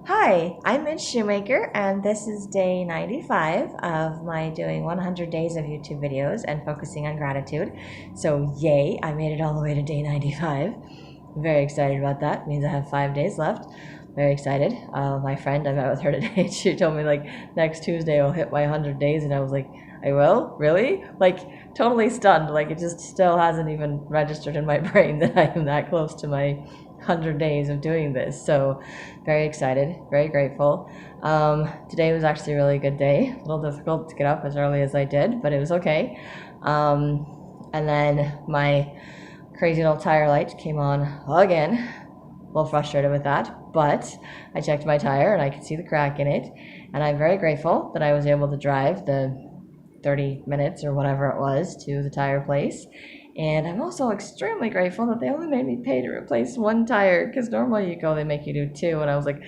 Hi, I'm Mitch Shoemaker, and this is day 95 of my doing 100 days of YouTube videos and focusing on gratitude. So, yay, I made it all the way to day 95. I'm very excited about that. It means I have 5 days left. Very excited. My friend, I met with her today. She told me like next Tuesday I'll hit my 100 days, and I was like, I will? Really? Like, totally stunned. Like, it just still hasn't even registered in my brain that I am that close to my 100 days of doing this. So, very excited, very grateful. Today was actually a really good day. A little difficult to get up as early as I did, but it was okay. And then my crazy little tire light came on again. A little frustrated with that, but I checked my tire and I could see the crack in it. And I'm very grateful that I was able to drive the 30 minutes or whatever it was to the tire place. And I'm also extremely grateful that they only made me pay to replace one tire, because normally you go, they make you do two. And I was like,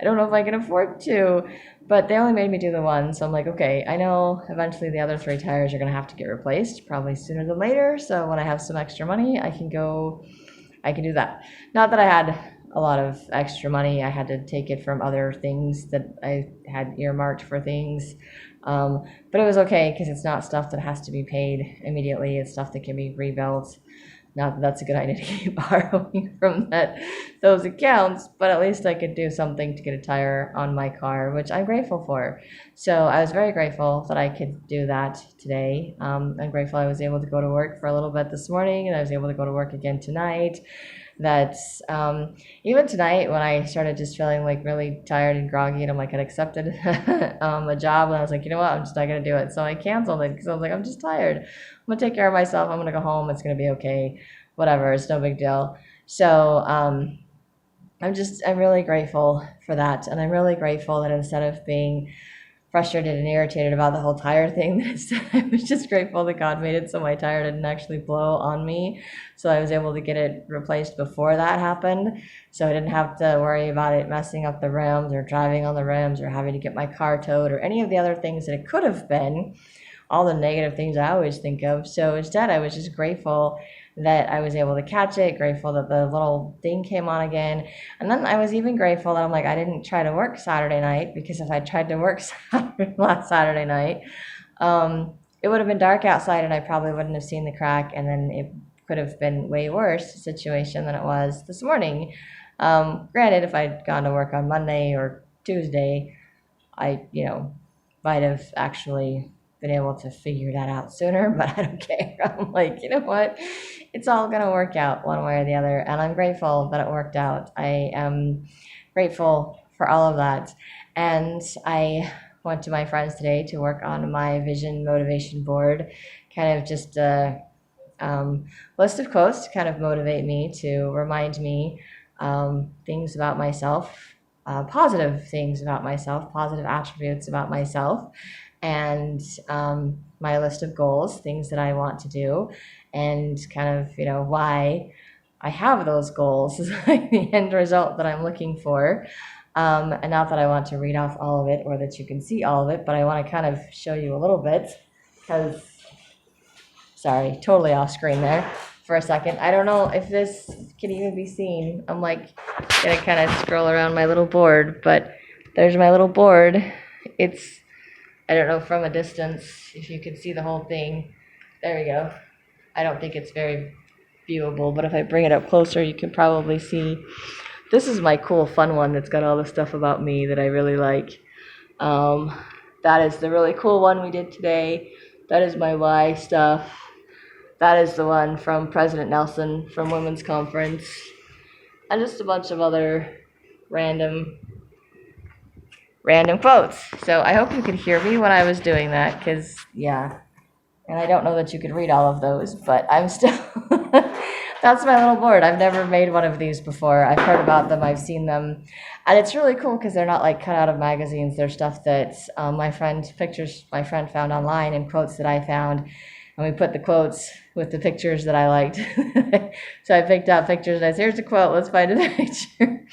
I don't know if I can afford two, but they only made me do the one. So I'm like, okay, I know eventually the other three tires are going to have to get replaced, probably sooner than later. So when I have some extra money, I can do that. Not that I had a lot of extra money. I had to take it from other things that I had earmarked for things. But it was okay because it's not stuff that has to be paid immediately. It's stuff that can be rebuilt. Not that that's a good idea to keep borrowing from those accounts, but at least I could do something to get a tire on my car, which I'm grateful for. So I was very grateful that I could do that today. I'm grateful I was able to go to work for a little bit this morning, and I was able to go to work again tonight. That's even tonight when I started just feeling like really tired and groggy, and I'm like, I accepted a job, and I was like, you know what, I'm just not gonna do it. So I canceled it because I was like, I'm just tired. I'm gonna take care of myself. I'm gonna go home. It's gonna be okay. Whatever. It's no big deal. So I'm really grateful for that, and I'm really grateful that instead of being frustrated and irritated about the whole tire thing, that instead I was just grateful that God made it so my tire didn't actually blow on me. So I was able to get it replaced before that happened. So I didn't have to worry about it messing up the rims or driving on the rims or having to get my car towed or any of the other things that it could have been, all the negative things I always think of. So instead, I was just grateful that I was able to catch it, grateful that the little thing came on again. And then I was even grateful that I'm like, I didn't try to work Saturday night, because if I tried to work last Saturday night, it would have been dark outside and I probably wouldn't have seen the crack. And then it could have been way worse situation than it was this morning. Granted, if I'd gone to work on Monday or Tuesday, I, might have actually been able to figure that out sooner, but I don't care. I'm like, you know what? It's all going to work out one way or the other. And I'm grateful that it worked out. I am grateful for all of that. And I went to my friends today to work on my vision motivation board, kind of just a list of quotes to kind of motivate me, to remind me things about myself, positive things about myself, positive attributes about myself, and my list of goals, things that I want to do, and kind of, why I have those goals is like the end result that I'm looking for. And not that I want to read off all of it or that you can see all of it, but I want to kind of show you a little bit because, sorry, totally off screen there for a second. I don't know if this can even be seen. I'm like gonna kind of scroll around my little board, but there's my little board. It's, I don't know from a distance if you can see the whole thing. There we go. I don't think it's very viewable, but if I bring it up closer, you can probably see. This is my cool, fun one that's got all the stuff about me that I really like. That is the really cool one we did today. That is my why stuff. That is the one from President Nelson from Women's Conference. And just a bunch of other random quotes. So I hope you could hear me when I was doing that, because, yeah. And I don't know that you could read all of those, but I'm still, that's my little board. I've never made one of these before. I've heard about them, I've seen them. And it's really cool because they're not like cut out of magazines. They're stuff that pictures my friend found online and quotes that I found. And we put the quotes with the pictures that I liked. So I picked out pictures and I said, here's a quote, let's find a picture.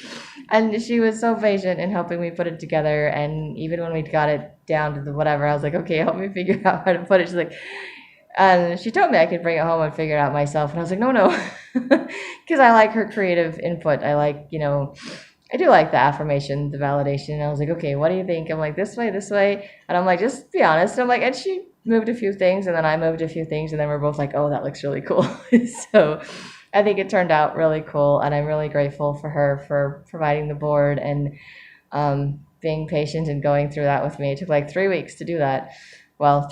And she was so patient in helping me put it together. And even when we got it down to the whatever, I was like, okay, help me figure out how to put it. She's like, and she told me I could bring it home and figure it out myself. And I was like, no, because I like her creative input. I like, I do like the affirmation, the validation. And I was like, okay, what do you think? I'm like, this way. And I'm like, just be honest. And I'm like, and she moved a few things, and then I moved a few things, and then we're both like, oh, that looks really cool. So I think it turned out really cool, and I'm really grateful for her for providing the board and being patient and going through that with me. It took like 3 weeks to do that. Well,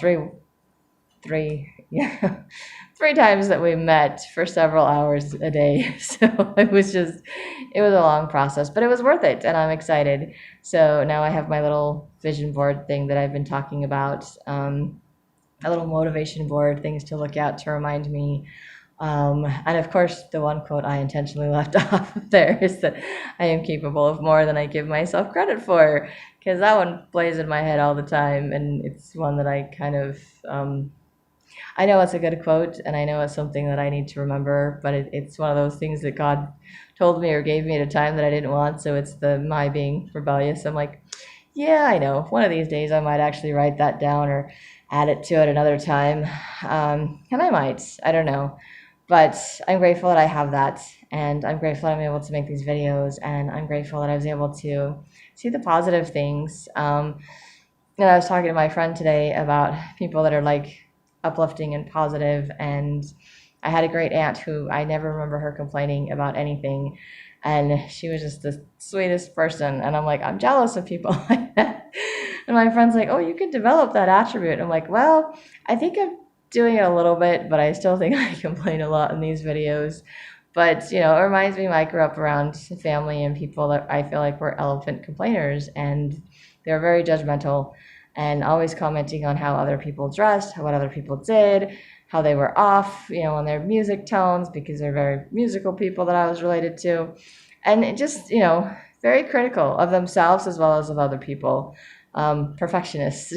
yeah, 3 times that we met for several hours a day. So it was a long process, but it was worth it, and I'm excited. So now I have my little vision board thing that I've been talking about, a little motivation board, things to look at to remind me. And of course, the one quote I intentionally left off there is that I am capable of more than I give myself credit for, because that one plays in my head all the time, and it's one that I kind of I know it's a good quote, and I know it's something that I need to remember, but it's one of those things that God told me or gave me at a time that I didn't want. So it's the my being rebellious. I'm like, yeah, I know. One of these days I might actually write that down or add it to it another time. And I might. I don't know. But I'm grateful that I have that. And I'm grateful that I'm able to make these videos. And I'm grateful that I was able to see the positive things. And I was talking to my friend today about people that are like uplifting and positive, and I had a great aunt who I never remember her complaining about anything, and she was just the sweetest person, and I'm like, I'm jealous of people like that. And my friend's like, oh, you could develop that attribute. I'm like, well, I think I'm doing it a little bit, but I still think I complain a lot in these videos. But it reminds me, I grew up around family and people that I feel like were elephant complainers, and they're very judgmental and always commenting on how other people dressed, what other people did, how they were off, on their music tones, because they're very musical people that I was related to. And it just, very critical of themselves as well as of other people. Perfectionists,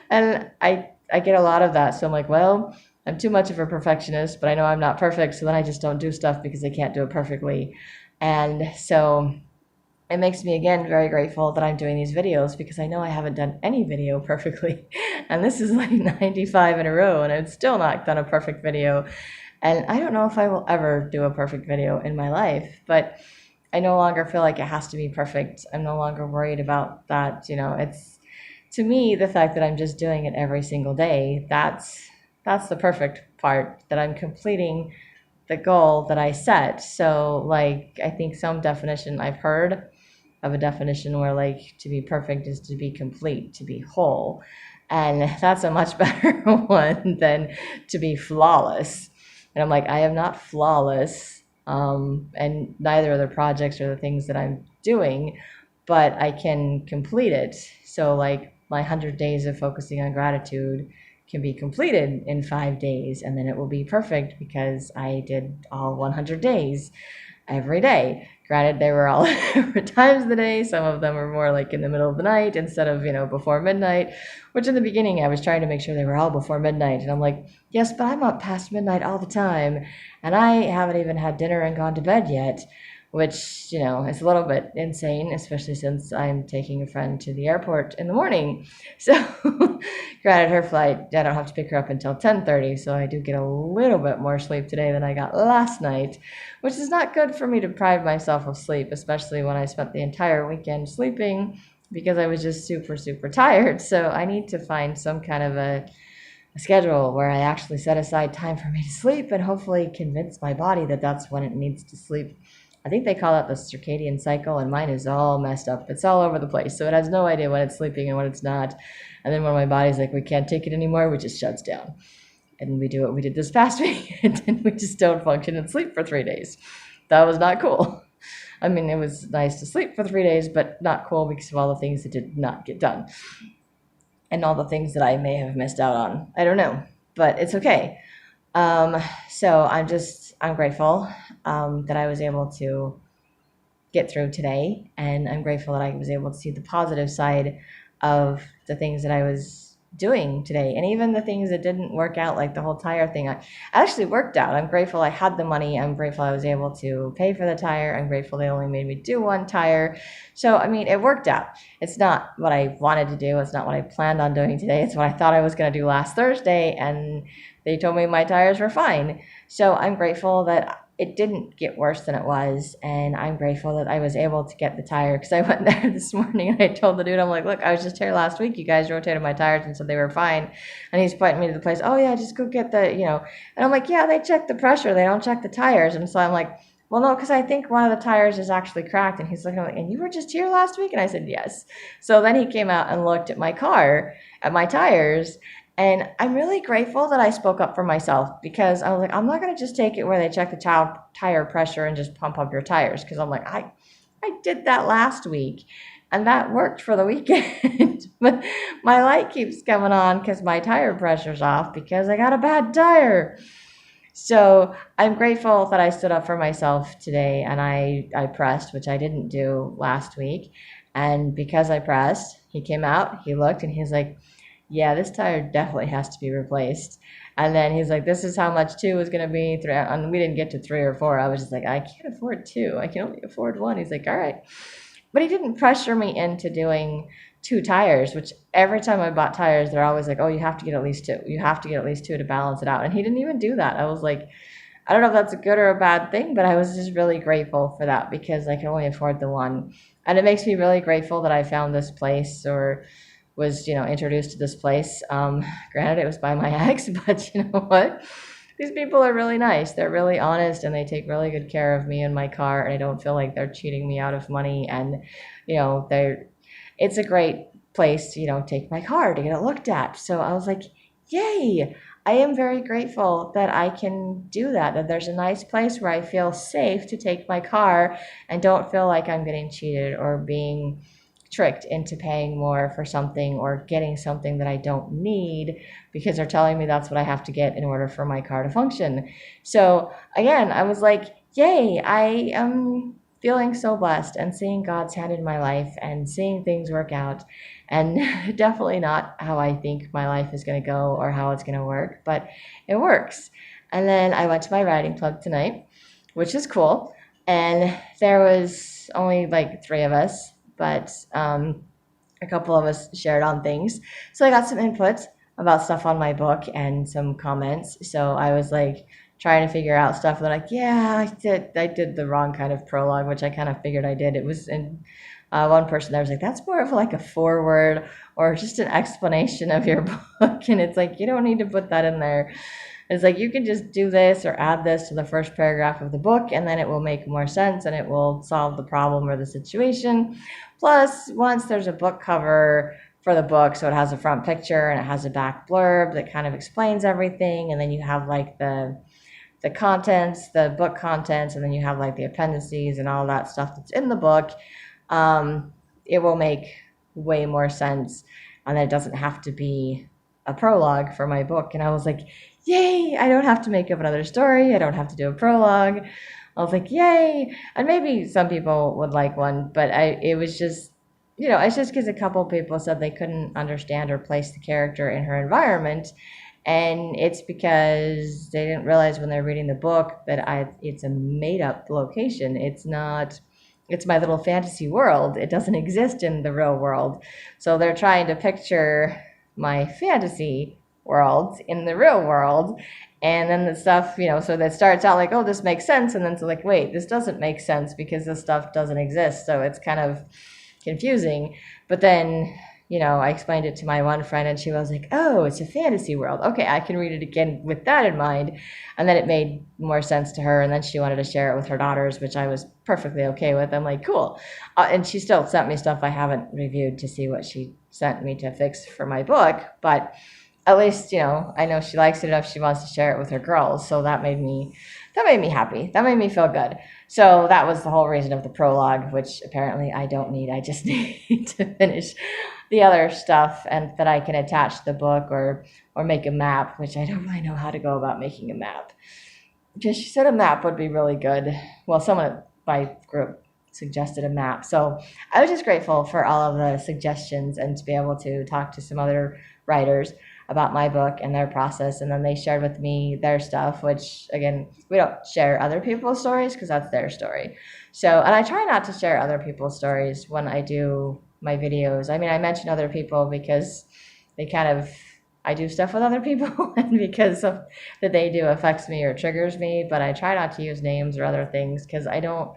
And I get a lot of that. So I'm like, well, I'm too much of a perfectionist, but I know I'm not perfect. So then I just don't do stuff because I can't do it perfectly. And so it makes me, again, very grateful that I'm doing these videos, because I know I haven't done any video perfectly. And this is like 95 in a row, and I've still not done a perfect video. And I don't know if I will ever do a perfect video in my life, but I no longer feel like it has to be perfect. I'm no longer worried about that. It's, to me, the fact that I'm just doing it every single day, that's the perfect part, that I'm completing the goal that I set. So like, I think some definition I've heard of a definition where like to be perfect is to be complete, to be whole. And that's a much better one than to be flawless. And I'm like, I am not flawless. And neither are the projects or the things that I'm doing, but I can complete it. So like my 100 days of focusing on gratitude can be completed in 5 days, and then it will be perfect because I did all 100 days every day. Granted, they were all different times of the day. Some of them were more like in the middle of the night instead of, before midnight, which in the beginning I was trying to make sure they were all before midnight. And I'm like, yes, but I'm up past midnight all the time, and I haven't even had dinner and gone to bed yet, which, is a little bit insane, especially since I'm taking a friend to the airport in the morning. So granted, her flight, I don't have to pick her up until 10:30, so I do get a little bit more sleep today than I got last night, which is not good for me to deprive myself of sleep, especially when I spent the entire weekend sleeping, because I was just super, super tired. So I need to find some kind of a schedule where I actually set aside time for me to sleep, and hopefully convince my body that that's when it needs to sleep. I think they call it the circadian cycle, and mine is all messed up. It's all over the place. So it has no idea when it's sleeping and when it's not. And then when my body's like, we can't take it anymore, we just shuts down. And we do what we did this past week, and then we just don't function and sleep for 3 days. That was not cool. I mean, it was nice to sleep for 3 days, but not cool because of all the things that did not get done. And all the things that I may have missed out on. I don't know, but it's okay. So I'm grateful that I was able to get through today, and I'm grateful that I was able to see the positive side of the things that I was doing today, and even the things that didn't work out, like the whole tire thing. I actually worked out. I'm grateful I had the money. I'm grateful I was able to pay for the tire. I'm grateful they only made me do one tire. So, I mean, it worked out. It's not what I wanted to do. It's not what I planned on doing today. It's what I thought I was going to do last Thursday, and they told me my tires were fine. So I'm grateful that it didn't get worse than it was, and I'm grateful that I was able to get the tire, because I went there this morning and I told the dude, I'm like, look, I was just here last week, you guys rotated my tires and said they were fine, and he's pointing me to the place, oh yeah, just go get the, and I'm like, yeah, they check the pressure, they don't check the tires. And so I'm like, well, no, because I think one of the tires is actually cracked. And he's looking like, and you were just here last week? And I said, yes. So then he came out and looked at my car, at my tires, and I'm really grateful that I spoke up for myself, because I was like, I'm not going to just take it where they check the tire pressure and just pump up your tires. Because I'm like, I did that last week and that worked for the weekend. But my light keeps coming on because my tire pressure's off because I got a bad tire. So I'm grateful that I stood up for myself today, and I pressed, which I didn't do last week. And because I pressed, he came out, he looked, and he's like, yeah, this tire definitely has to be replaced. And then he's like, this is how much two is going to be. Three, and we didn't get to 3 or 4. I was just like, I can't afford 2. I can only afford 1. He's like, all right. But he didn't pressure me into doing 2 tires, which every time I bought tires, they're always like, oh, you have to get at least 2. You have to get at least 2 to balance it out. And he didn't even do that. I was like, I don't know if that's a good or a bad thing, but I was just really grateful for that, because I can only afford the 1. And it makes me really grateful that I found this place, or was, introduced to this place. Granted, it was by my ex, but you know what? These people are really nice. They're really honest, and they take really good care of me and my car, and I don't feel like they're cheating me out of money. And, it's a great place to, take my car to get it looked at. So I was like, yay. I am very grateful that I can do that there's a nice place where I feel safe to take my car and don't feel like I'm getting cheated or being tricked into paying more for something or getting something that I don't need because they're telling me that's what I have to get in order for my car to function. So again, I was like, yay, I am feeling so blessed and seeing God's hand in my life and seeing things work out. And definitely not how I think my life is going to go or how it's going to work, but it works. And then I went to my writing club tonight, which is cool. And there was only like 3 of us, but a couple of us shared on things. So I got some input about stuff on my book and some comments. So I was like trying to figure out stuff. They're like, yeah, I did the wrong kind of prologue, which I kind of figured I did. It was in one person there was like, that's more of like a foreword or just an explanation of your book. And it's like, you don't need to put that in there. It's like, you can just do this or add this to the first paragraph of the book, and then it will make more sense and it will solve the problem or the situation. Plus, once there's a book cover for the book, so it has a front picture and it has a back blurb that kind of explains everything, and then you have like the contents, the book contents, and then you have like the appendices and all that stuff that's in the book. It will make way more sense, and it doesn't have to be a prologue for my book. And I was like, yay, I don't have to make up another story. I don't have to do a prologue. I was like, yay. And maybe some people would like one, but it was just, it's just because a couple people said they couldn't understand or place the character in her environment. And it's because they didn't realize when they're reading the book that it's a made up location. It's my little fantasy world. It doesn't exist in the real world. So they're trying to picture my fantasy world in the real world. And then the stuff, so that starts out like, oh, this makes sense. And then it's like, wait, this doesn't make sense because this stuff doesn't exist. So it's kind of confusing. But then, I explained it to my one friend and she was like, oh, it's a fantasy world. Okay, I can read it again with that in mind. And then it made more sense to her. And then she wanted to share it with her daughters, which I was perfectly okay with. I'm like, cool. And she still sent me stuff I haven't reviewed to see what she sent me to fix for my book. But at least, I know she likes it enough. She wants to share it with her girls. So that made me happy. That made me feel good. So that was the whole reason of the prologue, which apparently I don't need. I just need to finish the other stuff and that I can attach the book or make a map, which I don't really know how to go about making a map. Because she said a map would be really good. Well, someone at my group suggested a map. So I was just grateful for all of the suggestions and to be able to talk to some other writers about my book and their process. And then they shared with me their stuff, which again, we don't share other people's stories because that's their story. So, and I try not to share other people's stories when I do my videos. I mean, I mention other people because they kind of I do stuff with other people and because of that they do affects me or triggers me, but I try not to use names or other things because I don't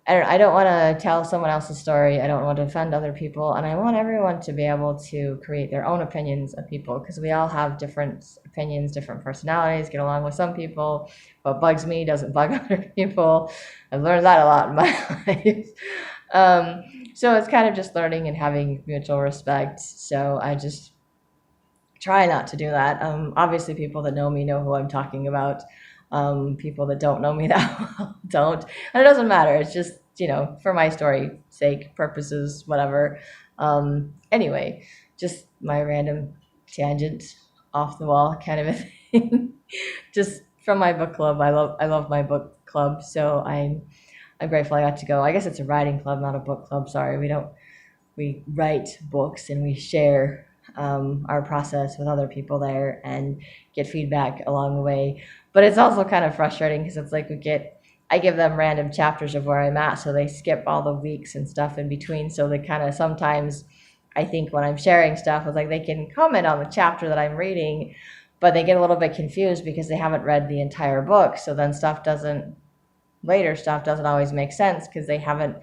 want to tell someone else's story. I don't want to offend other people, and I want everyone to be able to create their own opinions of people because we all have different opinions, different personalities. Get along with some people. What bugs me doesn't bug other people. I've learned that a lot in my life. So it's kind of just learning and having mutual respect. So I just try not to do that. Obviously, people that know me know who I'm talking about. People that don't know me that well don't. And it doesn't matter. It's just, for my story sake, purposes, whatever. Anyway, just my random tangent off the wall kind of a thing. Just from my book club. I love my book club, so I'm grateful I got to go. I guess it's a writing club, not a book club. Sorry, we write books and we share our process with other people there and get feedback along the way. But it's also kind of frustrating because it's like I give them random chapters of where I'm at, so they skip all the weeks and stuff in between. So they kind of sometimes, I think when I'm sharing stuff, it's like they can comment on the chapter that I'm reading, but they get a little bit confused because they haven't read the entire book. So then later stuff doesn't always make sense because they haven't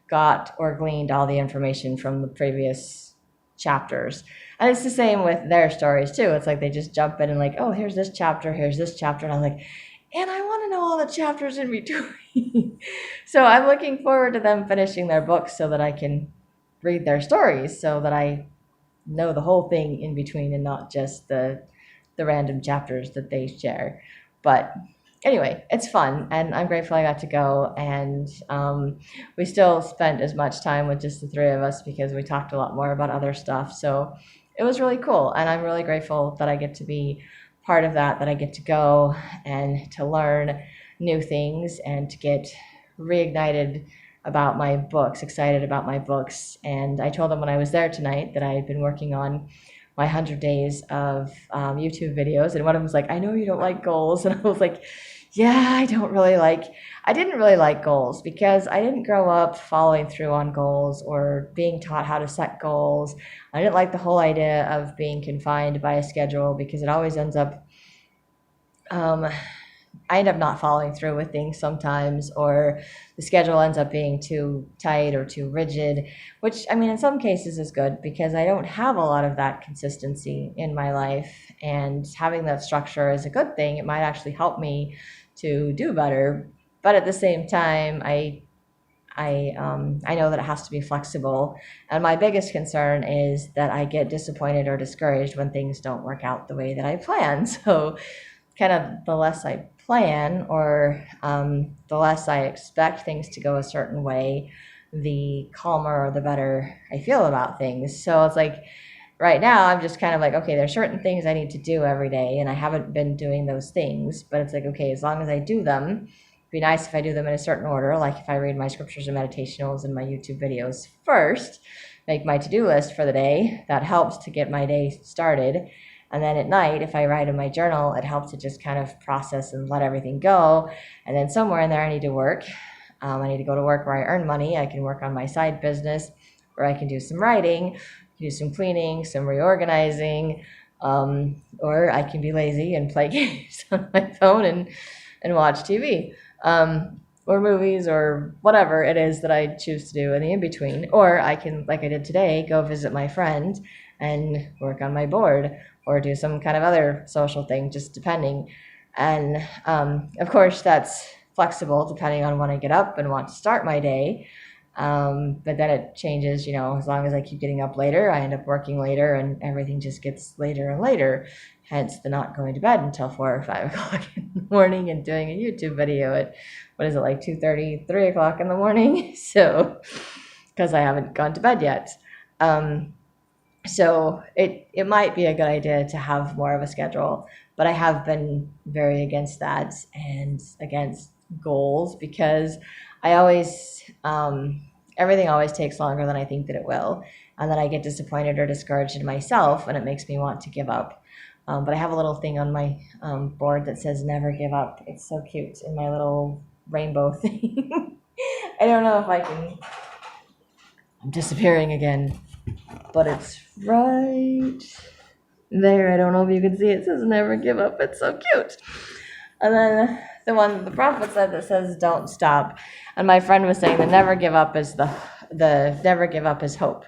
got or gleaned all the information from the previous chapters. And it's the same with their stories too. It's like they just jump in and like, oh, here's this chapter, and I'm like, and I want to know all the chapters in between. So I'm looking forward to them finishing their books so that I can read their stories so that I know the whole thing in between and not just the random chapters that they share. But anyway, it's fun, and I'm grateful I got to go. And we still spent as much time with just the three of us because we talked a lot more about other stuff. So it was really cool, and I'm really grateful that I get to be part of that I get to go and to learn new things and to get reignited about my books, excited about my books. And I told them when I was there tonight that I had been working on my 100 days of YouTube videos, and one of them was like, I know you don't like goals, and I was like, yeah, I didn't really like goals because I didn't grow up following through on goals or being taught how to set goals. I didn't like the whole idea of being confined by a schedule because it always ends up, I end up not following through with things sometimes, or the schedule ends up being too tight or too rigid, which, I mean, in some cases is good because I don't have a lot of that consistency in my life, and having that structure is a good thing. It might actually help me to do better, but at the same time, I know that it has to be flexible, and my biggest concern is that I get disappointed or discouraged when things don't work out the way that I plan. So kind of the less I plan, or the less I expect things to go a certain way, the calmer or the better I feel about things. So it's like right now I'm just kind of like, okay, there's certain things I need to do every day, and I haven't been doing those things, but it's like, okay, as long as I do them, it'd be nice if I do them in a certain order, like if I read my scriptures and meditationals and my YouTube videos first, make my to-do list for the day. That helps to get my day started. And then at night, if I write in my journal, it helps to just kind of process and let everything go. And then somewhere in there, I need to work. I need to go to work where I earn money. I can work on my side business, where I can do some writing, do some cleaning, some reorganizing, or I can be lazy and play games on my phone and watch TV, or movies, or whatever it is that I choose to do in the in-between. Or I can, like I did today, go visit my friend and work on my board, or do some kind of other social thing, just depending. And of course, that's flexible depending on when I get up and want to start my day. But then it changes, as long as I keep getting up later, I end up working later, and everything just gets later and later. Hence the not going to bed until 4 or 5 o'clock in the morning and doing a YouTube video at, what is it, like 2:30, 3 o'clock in the morning? So, because I haven't gone to bed yet. So it might be a good idea to have more of a schedule, but I have been very against that and against goals because I always, everything always takes longer than I think that it will. And then I get disappointed or discouraged in myself, and it makes me want to give up. But I have a little thing on my board that says never give up. It's so cute in my little rainbow thing. I don't know if I can, I'm disappearing again, but it's right There, I don't know if you can see it says never give up. It's so cute. And then the one the prophet said that says don't stop. And my friend was saying the never give up is the never give up is hope.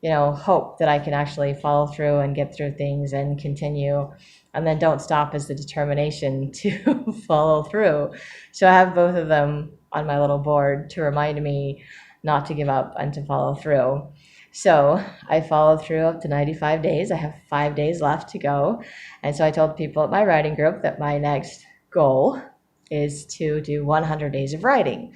Hope that I can actually follow through and get through things and continue. And then don't stop is the determination to follow through. So I have both of them on my little board to remind me not to give up and to follow through. So I followed through up to 95 days. I have 5 days left to go. And so I told people at my writing group that my next goal is to do 100 days of writing.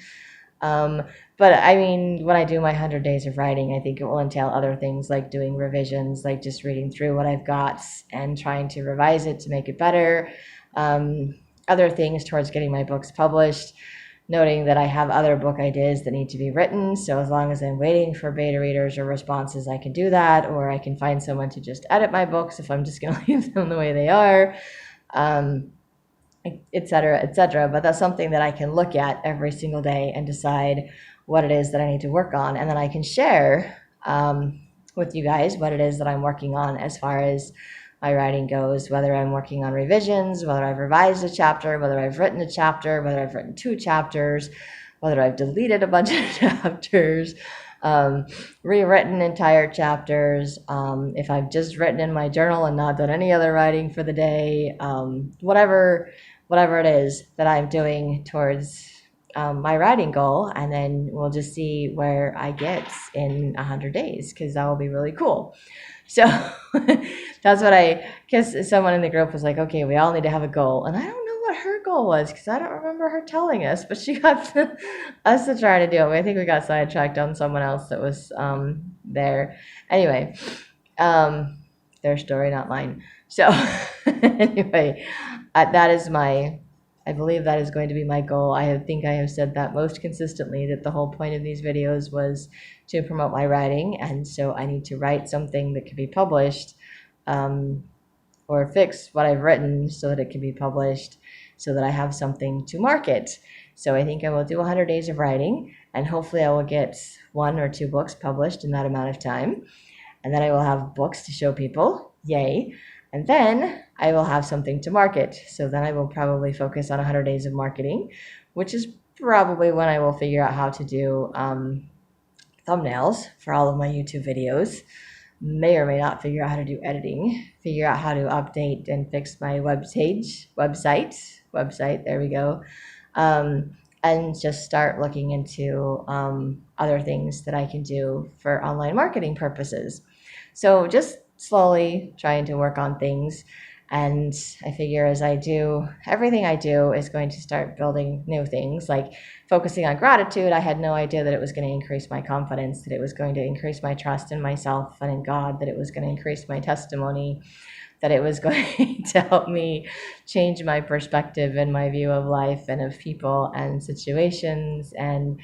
But I mean, when I do my 100 days of writing, I think it will entail other things like doing revisions, like just reading through what I've got and trying to revise it to make it better. Other things towards getting my books published, noting that I have other book ideas that need to be written. So as long as I'm waiting for beta readers or responses, I can do that, or I can find someone to just edit my books if I'm just going to leave them the way they are. Et cetera. But that's something that I can look at every single day and decide what it is that I need to work on. And then I can share with you guys what it is that I'm working on as far as my writing goes, whether I'm working on revisions, whether I've revised a chapter, whether I've written a chapter, whether I've written 2 chapters, whether I've deleted a bunch of chapters, rewritten entire chapters, if I've just written in my journal and not done any other writing for the day, whatever it is that I'm doing towards my writing goal, and then we'll just see where I get in 100 days, because that will be really cool. So that's what because someone in the group was like, okay, we all need to have a goal. And I don't know what her goal was, because I don't remember her telling us, but she got us to try to do it. I think we got sidetracked on someone else that was there. Anyway, their story, not mine. So anyway, I believe that is going to be my goal. I think I have said that most consistently, that the whole point of these videos was to promote my writing, and so I need to write something that can be published, or fix what I've written so that it can be published, so that I have something to market. So I think I will do 100 days of writing, and hopefully I will get 1 or 2 books published in that amount of time, and then I will have books to show people. Yay. And then I will have something to market. So then I will probably focus on 100 days of marketing, which is probably when I will figure out how to do thumbnails for all of my YouTube videos. May or may not figure out how to do editing, figure out how to update and fix my website, there we go. And just start looking into other things that I can do for online marketing purposes. So just slowly trying to work on things, and I figure as I do, everything I do is going to start building new things. Like focusing on gratitude, I had no idea that it was going to increase my confidence, that it was going to increase my trust in myself and in God, that it was going to increase my testimony, that it was going to help me change my perspective and my view of life and of people and situations, and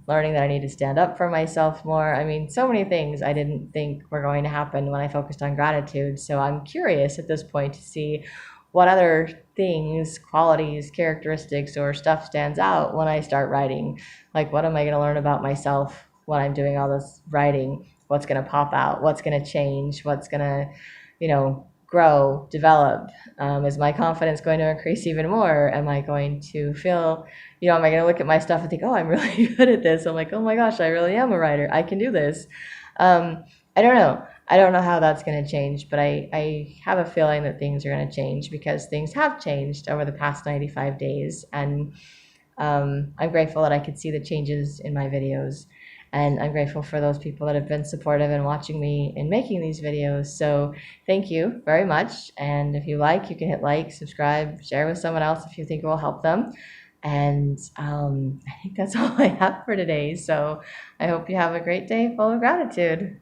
learning that I need to stand up for myself more. I mean, so many things I didn't think were going to happen when I focused on gratitude. So I'm curious at this point to see what other things, qualities, characteristics, or stuff stands out when I start writing. Like, what am I going to learn about myself when I'm doing all this writing? What's going to pop out? What's going to change? What's going to, grow, develop? Is my confidence going to increase even more? Am I going to feel, am I going to look at my stuff and think, oh, I'm really good at this? I'm like, oh my gosh, I really am a writer. I can do this. I don't know. I don't know how that's going to change, but I have a feeling that things are going to change, because things have changed over the past 95 days. And I'm grateful that I could see the changes in my videos. And I'm grateful for those people that have been supportive and watching me in making these videos. So thank you very much. And if you like, you can hit like, subscribe, share with someone else if you think it will help them. And I think that's all I have for today. So I hope you have a great day full of gratitude.